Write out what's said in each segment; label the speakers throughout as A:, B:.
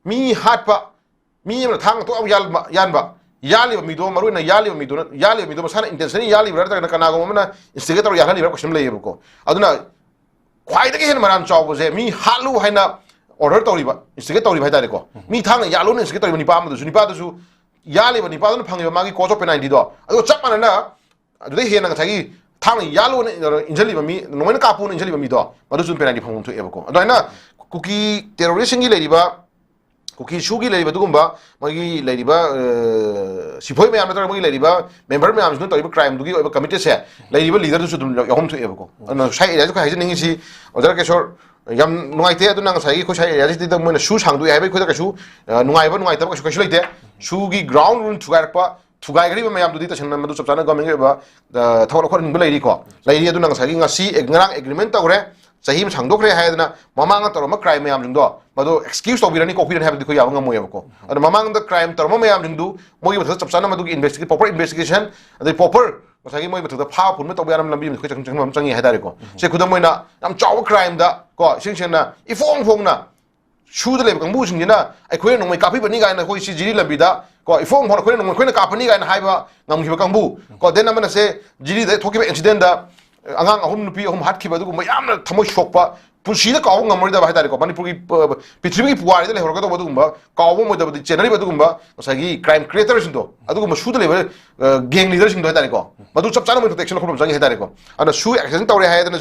A: mi hatpa mi na thang to yanba yali mi do maru na yali mi do sana intention yali brother na kana go mana instigator yali bra question lay ko aduna khwai da hen maran chaw bo je mi halu haina order tori ba instigate tori ba dai ko mi thang yalu ne instigate tori ni pa ma du ni pa du yali ba ni pa do phang ma gi ko so penalty do adu chap mana na adu de hen na thagi thang yalu ne injali ba mi no men ka pu ne injali ba mi do ma du sun penalty phang tu e ba ko adu na kuki terrorist ngi lay ba kuki shugi lay ba du gumba ma gi lay ba sipoi me am na ma gi lay ba member me am nu tori ba crime du gi ba committee se lay ba leader du su dum yom tu e ba ko no sai ya ko hai ni si odar ke shor yam nungai te aduna ngai ko sai ya ji da mo shu sang du ya ba ko da shu nungai ta ko shu leite shu gi ground run thugai gari ba mayam du di ta chana madu chapchana government ba thawal khor ning lai ri ko lai ri aduna ngai ngasi ngarang agreement ta gore sahim sang dok re ha aduna mamang ta ma crime mayam jing do madu excuse to birani ko birani ha di ko ya ngam mo ya ko adu mamang da crime ta mayam jing du mo gi ba chapchana madu gi investigate proper investigation adu proper masagi moi bathu da pha phun ma to biaram lambi ko chang chang changi haidare ko se khudam moi na am chaw crime da ko sing sing na I phong na shu da le kang bu sing ni na ai khoi nong mai ka phi bani ga na khoi si jiri lambi da ko I phong khoi nong khoi na ka phani ga na hai ba ngam hi ba kang bu ko den na ma na se jiri da thoki ba accident da angang ahum nupi ahum hat ki ba du ma yam na thamoi shok pa pusi da ka ngam mori da ba haidare ko manipur gi prithvi gi puari da le hor ka to ba du ba ka mo da chenari ba du ba masagi crime creators do adu ma shu da le gang leaders do haidare ko madu chap chana mo protection ko jangi haidare ko ana shu action tawre haidana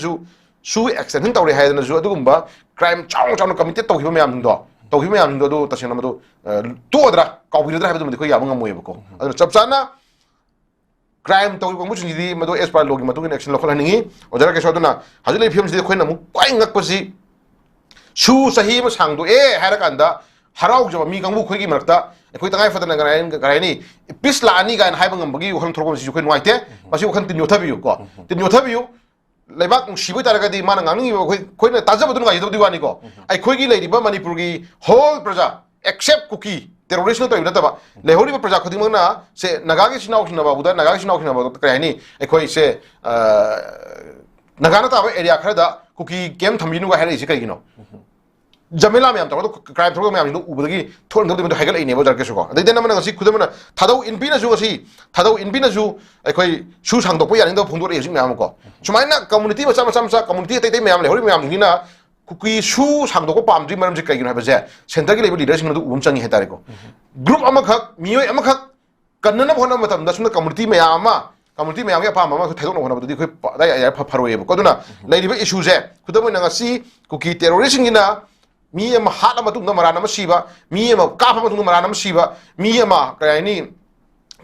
A: shu action tawre haidana ju adu ba crime chang chang committed to hiba myam do do tasena madu to dra ka bi dra haibadu ko ya bang mo yebko adu chap chana crime to ko muchi di madu as par logi madu action lokal haningi ojara ke soduna hajule film si khoina mu kwai ngak pasi shu sahi ma sang do haira kanda harau jaba mi kangbu khoi gi marta khoi tangai fatana garai ni pis la ani gan haibang bagi khon thorkom si khoi nuaite pasi khon tin yothabiu ko tin yothabiu leibak shibai taraga di mana ngangi khoi na tajaba dun ga yidodi wani ko ai khoi gi leiri ba manipur gi whole praja except kuki terrorist no to ibna taba lehori ba praja khodi mangna se naga gi sinau khina ba buda naga gi sinau khina ba kai ni ai khoi se naga na ta ba area khara da kuki kem thaminu ga hare isi kai gino jamela myam to crime program myam no ubagi thon thon de hagal ine bazar ke so ko dai den mana ngasi khudamana thadau inbina ju ngasi thadau inbina ju ai shu sang do po yaning do phungdo re jing myam ko chumaina community ba sama community tai myam le hori myam hina kuki shu sang do ko pam ji maram ji kai gina ba je center gi level leader sing do um changi hetare ko group ama khak miyoi ama khak kannana phona matam da suna community myam ya pam ma thadau no phona ba di khoi dai ya pharo ye ko duna leiriba issue je khudamana ngasi kuki terrorist gina mi ama hala matung na marana masiba mi ama kapa matung na marana masiba mi ama kaya ni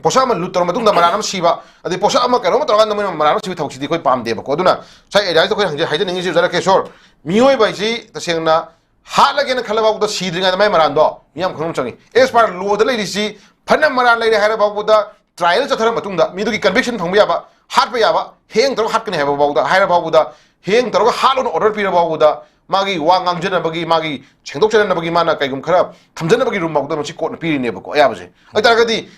A: posa ama lutar matung na marana masiba ade posa ama karo matung na marana masiba thawsi di koi pam de ba ko duna sai area to koi hanje haide ningi jara ke sor mi hoi bai ji tasengna hala gen khala ba da sidringa mai maran do mi am khonum changi es par lo da lei si phana maran lei hara ba da trial chathara matung da mi do ki conviction phangba ya ba hat ba ya ba heng tro hat kane ha ba da hara ba da heng tro halo order pi ba da magi wangang jena bagi magi chengdok jena bagi mana kaigum khara thamjana bagi room magda nochi court na piri ne bako aya baje ai taragadi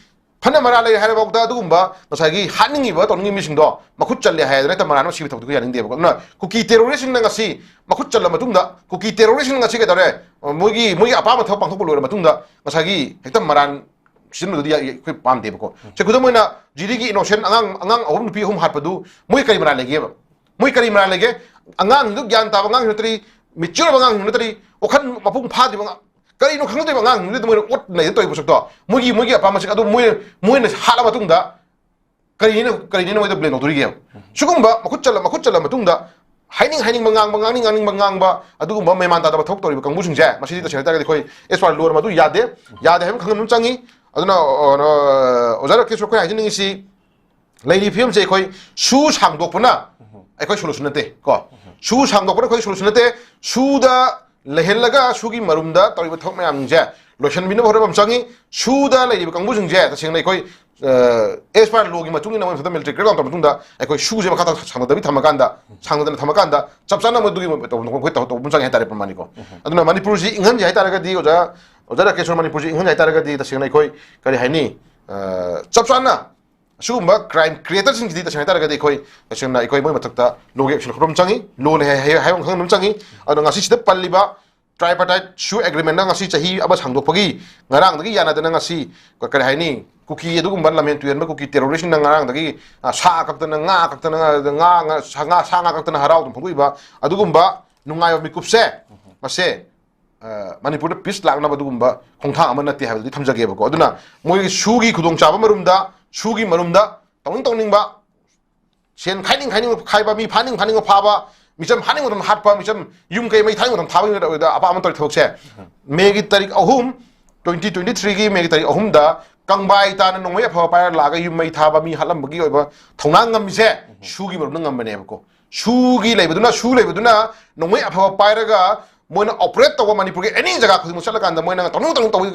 A: phana mara lai hara bagda dugumba nasagi haningi ba toningi mising do makhut challe ha na ta mara no sibi thawdu yaning de bako na kuki terrorist na ngasi makhut challa matungda kuki terrorist ngasi ke dare mogi apa ma thaw pangthok lo matungda nasagi hektam maran sin do dia koi pam de bako che kudamoina jiri gi innocent angang ahum pi hum hat padu moi kari mara lege moi kari mara lege angang du gyan ta angang hutri mature bangang nutri okhan mapung phadi bang kari no khangde bangang ni mo ot nei toi busuk to mugi apa masik adu moi na hala matung da kari ni mo da blend oduri ge sugumba makut chala matung da haining bangang ba adugumba meman ta da thok tori kang busung je masidi ta cheta ga khoi eswar lor ma du yade hem khangam changi aduna ozara ke sokoi hajin ngi si laili film je khoi shu sang dok puna ai khoi solution te ko shu sang dok puna khoi solution te suda lehelaga sugi marumda tori thok mayam je lotion bina bhore bam changi suda laili kang busung je ta sing lai khoi eswar logi ma chungi na ma military grade ta matungda ai khoi shu je ma khata sang da bi thamakanda chapchana ma dugi to khoi ta to bum changi hetare pamani ko aduna manipur ji inghan je hetare ga di oja ke manipur ji inghan je hetare ga di ta sing lai khoi kari haini chapchana sugumba crime creators sing di ta sing hetare ga di khoi ta sing na khoi moi mathakta logi action khrom changi lo le hai khang num changi adu ngasi sida palliba tripartite shoe agreement na ngasi chahi aba sangdokpagi ngarang dagi yana dana ngasi kari haini kuki adugumba lamen tuyan ba kuki terrorist na ngarang dagi sa kaktana nga kaktana nga sa nga kaktana harau tum phuiba adugumba nungai ba mikupse mase manipur peace lakna ba adugumba khongtha amana ti habdi thamjage ba ko aduna moi shugi khudong chaba marumda shugi marumda tawning ba sen khaining khaiba mi phaning phaba 미점 하는 것은 핫파 미점 융게 메이 타는 것은 타방이다 아빠 아무 떨 턱세 메기 타릭 어훔 2023기 메기 타릭 어훔다 강바이 타는 농에 파파야 라가 융메이 타바 미 할람버기 어바 통낭 감미세 슈기 버는 감메네고 슈기 레이브두나 슈 레이브두나 농에 아파 파이라가 뭐는 오퍼레이트 하고 마니푸르게 애니 자가 거기 못 살아간다 뭐는 동동 또가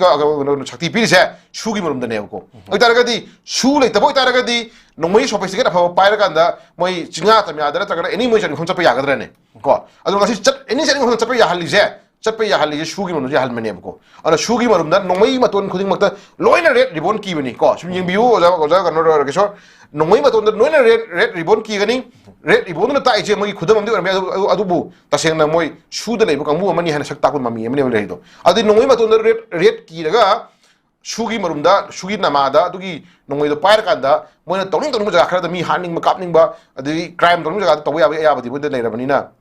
A: 작티 비리세 슈기 버는 네고 이따라가디 슈 레이트 보이 따라가디 농무이 쇼페스게 아파 파이라간다 뭐이 징아 타미 아다라 타가 애니 뭐이 저는 혼자 야가드라네 거 아주 같이 chất 애니 저는 혼자 야 할리제 chất 야 할리제 슈기 버는 야 할메네고 아나 슈기 버는다 농무이 마톤 코딩 막다 로이나 레드 리본 키브니 거 지금 빙비우 오자 가노라게서 농무이 마톤 노이나 레드 리본 키가니 레드 리본은 딱 이제 뭐이 구담함도 그러면 아두부 다생나 뭐이 슈드 레이브 강무 어머니 하나 sak 딱은 마미 에메네 레이도 아디 농무이 마톤 레드 키다가 슈기 머rum다 슈기 나마다 두기 농무이도 파이르간다 뭐는 동ning 자 크라다 미 하닝 마 갑닝 바 아디 크라임 동ning 자가 또 야바 야바디 본데 레라버니나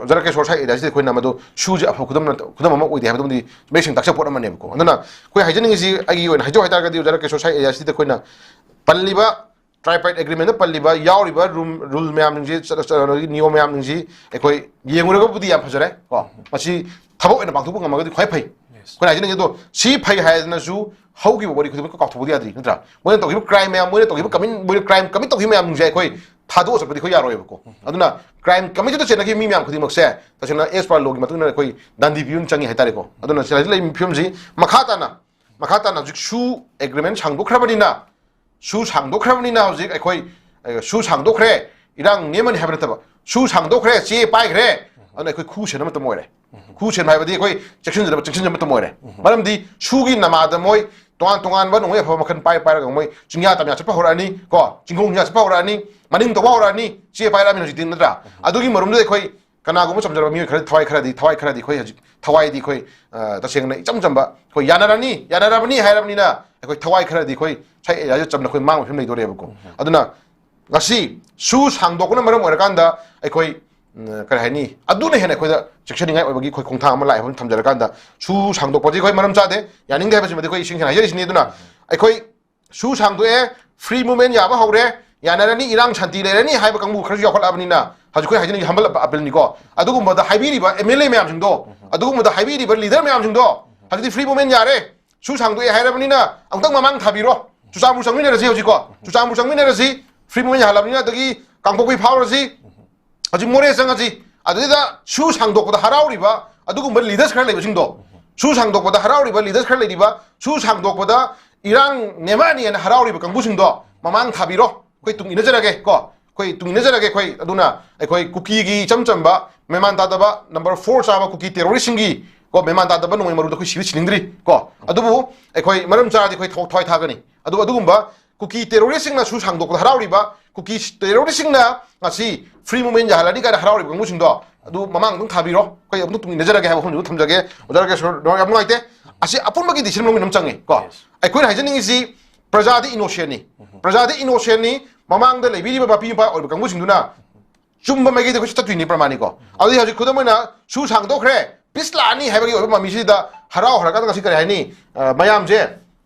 A: 저렇게 소사이 에다지 코이 나마도 슈지 아파 구담 아마 오이디 하버디 메싱 닥쳐 포라만 네고 안나 코이 하이저닝이지 아기 오나 하이저 하이다가디 저렇게 소사이 에다지 코이나 빨리바 tripartite agreement 빨리바 야오리바 룰 매암능지 니오 매암능지 에코이 예응으로가 부디 야 파저래 마치 타복에나 방투부 감마가디 코이 파이 코이 하이저닝도 시 파이 하이즈나주 하우기 버리 그도 깎투부디 하드리 그더라 뭐는 또 기부 크라임 매암 뭐는 또 기부 커민 뭐 크라임 커민 또 기부 매암능지 에코이 타도 어서버디 코이 야로이고 아두나 크라임 커민도 제나기 미미암 그디 먹세 다시나 에스파 로기 마투나 코이 단디 비운 장이 해다리고 아두나 실라이 피움지 마카타나 즉슈 agreement 장도 크라버리나 슈 상도 크라브니나 하우직 에코이 슈 상도 크레 이랑 네먼 해버렸다 슈 상도 크레 지 빠이 크레 아나 에코이 쿠션 또 뭐래 쿠션 하이버디 에코이 잭션 또 뭐래 말음디 슈기 나마다 뭐이 동안 바 농에 파마칸 빠이라가 뭐이 중야 담야 chấp 호라니 거 진공야 chấp 호라니 마닝 도 호라니 지 빠이라미노 지딘드라 아두기 머름도 에코이 가나고모 점저로 미 크레 타와이 크라디 코이 타와이디 코이 다생나 점점바 코이 야나라니 하이라브니나 에코이 타와이 크라디 코이 차이 야저 점나 코이 망 힘내 도래고 아두나 가시 수 상도고나 머름 오라간다 에코이 그래 하니 아두네 해네 코이다 섹션이 오버기 코이 공타 아마 라이 본 탐자라간다 수 상도고지 코이 머름 짜데 야닝게 해버지면 코이 싱신 하이저리시니 두나 에코이 수 상도에 프리 무브먼트 야바 하우레 야나라니 이랑 찬티레니 하이버 강무 크르지 야콜라브니나 아주 거의 하지는 한번 앞을니고 아두고마다 하이비리바 MLA 매암 정도 아두고마다 하이비리바 리더 매암 정도 하지디 프리 무브먼트 야레 수상도에 하이라브니나 엉덩 마망 타비로 주사무상민에라지 호지고 주사무상민에라지 프리 무브먼트 할라브니나 더기 강복비 파워라지 아주 모래상하지 아두다 수상도보다 하라우리바 아두고 뭐 리더스 칼레 정도 수상도보다 하라우리바 리더스 칼레리바 수상도보다 이랑 네마니엔 하라우리바 강부승도 마망 타비로 거의 뚱 이너저라게 거의 뚱 이너저라게 거의 누나 거의 쿠키기 점점바 메만 다다바 넘버 4 사바 쿠키 테러리스트기 거 메만 다다바 농에 마루도 거의 시비 치링들이 거 아두부 거의 마름 자디 거의 토이 타가니 아두금바 쿠키 테러리스트나 수상도 하라우리바 쿠키 테러리스트나 같이 프리 무브먼트 할라니가 하라우리바 강무승도 아두 마망 뚱 타비로 거의 엄청 뚱 이너저라게 하고 혼자 탐자게 오자라게 너 yap는 때 아시 아픈밖에 디시는 놈이 넘장에 거 거의 하이저닝이지 प्रजाति इनोसेंटनी ममांग लेबीब बापीबा कंगूसिंगदुना चुम्ब Maggi चतुनी प्रमाणिको अभी हजिक खुदमना सु सांगदोख्रे पिसलानी है ममीसीदा हराव हरका करें है मैमसे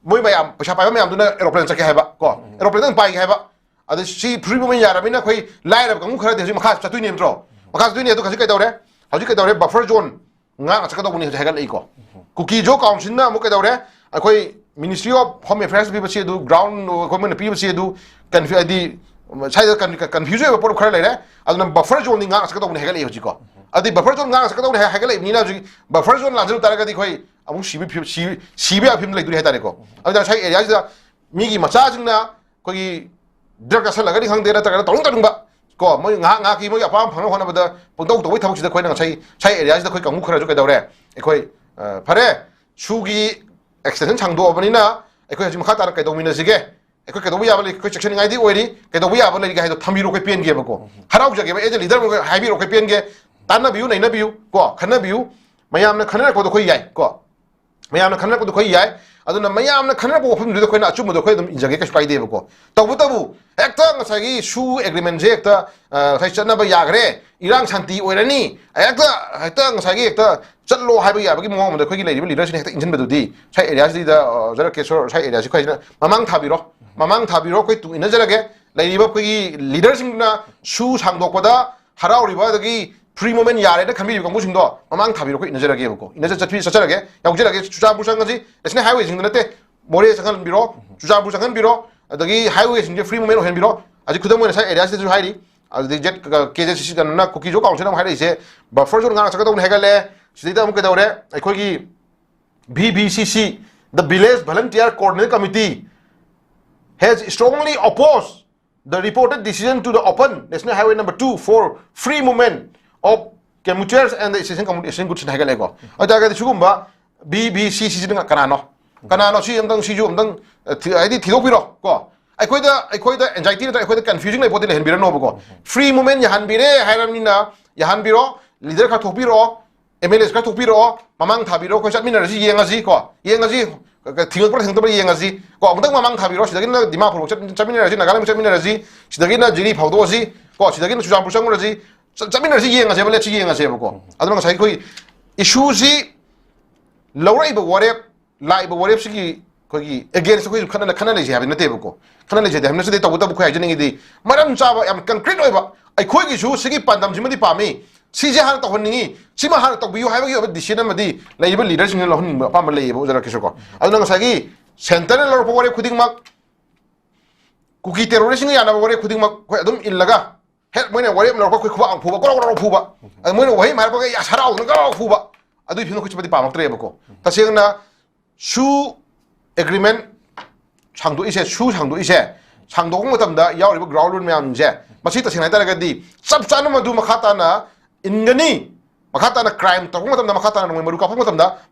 A: मोई ma'am पैसा पाइब मैम एरोप्लेन चके है एरोप्लेन पाई है फ्री मुवमेंट यारबीना अखोई लाइरब कंगू खरदे हजिक मखा चतुनी नत्रो मखा चतुनी अदु हजिक कदौरे buffer zone ngang chakadobuni hagal iko kuki jo council na mo kedore akoi ministry of home affairs people see do ground government people see do confuse di sai confuse ba por khare le aduna buffer zone ngang chakadobuni hagal iko jiko adi buffer zone ngang chakadobuni hagal ni na ji buffer zone la jru taraga di khoi amu sibi apim le duri hetare ko aduna sai area ja mi gi macha jingna kogi drug asal laga di khang de ra ta tong ba ko mo nga ki mo ya pam phang hona bada pungdau to thak sida khoi na chai area sida khoi kamu khara jo kai daure khoi phare chugi extension changdo obani khoi jim khata kai do mina sige khoi kai do ya bali khoi section ngai di oiri kai do ya bali ga do thamiru kai pen ge ba ko harau jage ba e leader mo hai bi ro kai pen ge tan na biu nei na biu ko khan na biu mayamna khana ko do khoi yai ko mayamna khana ko do khoi yai aduna mayamna khana ko phum do khoi na achum do khoi dum injage ka pai de ko tabu ekta ngasagi su agreement je ekta sai chana ba yagre irang shanti oirani ekta ngasagi ekta chatlo hai ba ya ba gi mo mo do khoi gi lei leader sin ekta injin ba du di sai area si da jara kesor sai area si khoi na mamang thabiro koi tu ina jara ge lei ba khoi gi leader sing na su sang dok pada harau ri ba da gi free moment yare da khambi kang bu sing do mamang thabiro koi ina jara ge ko ina chatpi sa jara ge yaw jara ge chuja bu sang ji esne highway sing na te more sangal biro chuja bu sangal biro adagi highway sing free moment hen biro aji khudam mo sai area si ju hairi adi jet KJCC kan na cookie jo council na hairi se buffer jo nga sa ka do hega le sidita mo ke dawre ai khoi gi BVCC the village volunteer coordinating committee has strongly opposed the reported decision to the open national highway number 2 for free movement of commuters and the essential communication goods in Hagalego. Adaga the Chugumba, BVCC Kanano, see them, see you, I did Thiopiro. I quite the anxiety that I quite the confusing I put in Henbiro Novo. Free movement, Yahanbire, Haramina, Yahanbiro, Leader Katopiro, Emilis Katopiro, Mamang Tabiro, Kosatminazi, Yangazi, Tingle Yangazi, Mamang Tabiro, she didn't know the map of Chaminazi, Nagalam Chaminazi, she didn't Jiri Paudozi, she didn't Jampusangazi. Chaminazi Yangas, ever let you Yangas ever go. I don't know, say, issues lower what like what if she against the Canada having the table. Canada, they have not without questioning the Madame Java, I'm concrete over. I quite issue, Sigi Pandam Jimmy Pami, Sija Honi, Sima Hanto, you have a decision of the labor leaders in the family, Kishoko. I don't know, Sagi, Sentinel or what could mark cookie terrorism and what could mark them in Laga. Help when I worry about Puba, and when away my Yasara, Puba. I do know which the Pama Treboko. Tasina shoe agreement Changdu is a shoe Changdu is a Changdong, Yao ground man, Masita Sinatagadi, Subsanama do Makatana in the knee. Makatana crime, Tomatam Makatana, when Maruka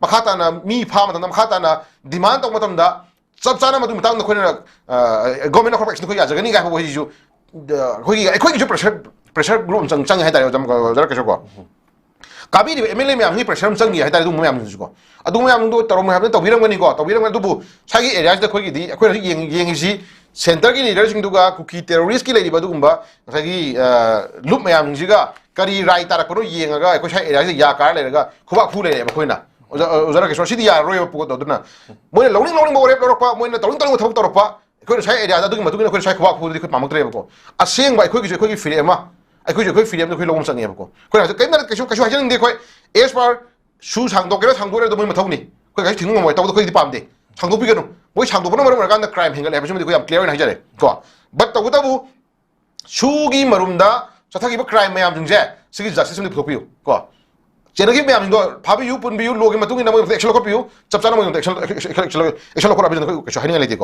A: Makatana, me Palma, Makatana, demand of Matamda, Subsanama do Town the Queen, government correction, Yazagani, who is you. The quick pressure group and Chang had Kabi, Emily, pressure Changi, I do Mamsko. I do Torom to Viram when he got, Viram to Bubu, Sagi, as the quick, the Yangi, Center leaders into cookie terrorist lady Badumba, Sagi, Loop Mayam Ziga, Kari Rai Tarakuru, Yanga, Yakar, Kuba Pule, Maquina. Ozaraka City, Royal Podona. When a lonely more, when the Toronto could say I do Matuka check walk with the Mamotrebo. A saying by quick Filema, I could quick film the Quilom Sanebo. Could I get the quite as far shoes hang doggers hang go to Matoni. Quick I think my told the Pamde. Hango Pigano, which hang over the crime, hang everything clear in Hajare. But the Wutabu Shugi Marunda, Sataki crime may have been there. Six justice in the Popio. Generally, I'm going to you put you looking at the actual copy, Subsanam, actual corruption, I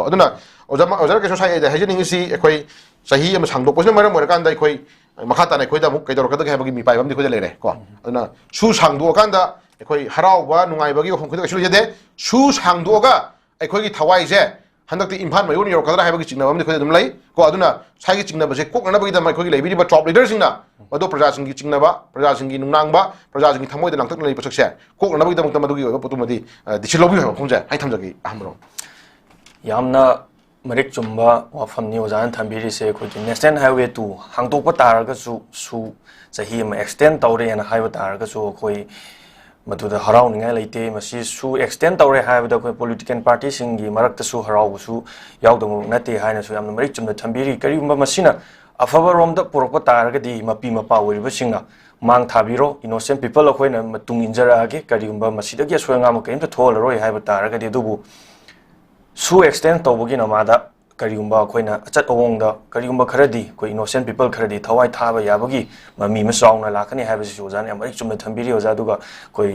A: don't know. Ozarka Society, the Hajing see a quay, Sahi, and Sango, Morganda, Quay, Makata, Quay, Kaito, have me by the Kodele. Shoes hang do Okanda, a quay, Harao, Nungai, actually there, shoes hang doga, a quay Tawai. Handak the impan my own your color have a chicken of the lay, go Aduna, Sagi number, cook and about my colleague, but top leaders in now. Although Prajasing Nava, Prajasing Nanga, Prajasing Tamoy, and Anthony Pasak, cook and about the Mutamadui, Potumadi, the Chilobu, Punja, I Tamaki, Amro.
B: Yamna Marik Chumba, or from New Zealand, Tambiri say, could you extend highway to Hangtopa Targasu, Sahim, extend Tauri and highway Targasu, Koi. But to the Harauning Late, Massi Su extend our have the political parties in the Maraktasu Harausu, Yaudum, Nati Highness, we am the Marichum, the Tambiri, Karimba Massina, a favor on the Poropatargadi, Mapima Power, Vishina, Mang Tabiro, innocent people of when Matung Injaragi, Karimba Masida, guess when I'm came to toll Roy have a Targadi Dubu. Su extend Tobogino Mada, Karimba, Quena, Chat Owonga, Karimba Karadi, innocent people Karadi, Tawai Tava Yabagi, Mamima Song, Lakani have a Susan, and Marichum, the Tambiri, Zaduga,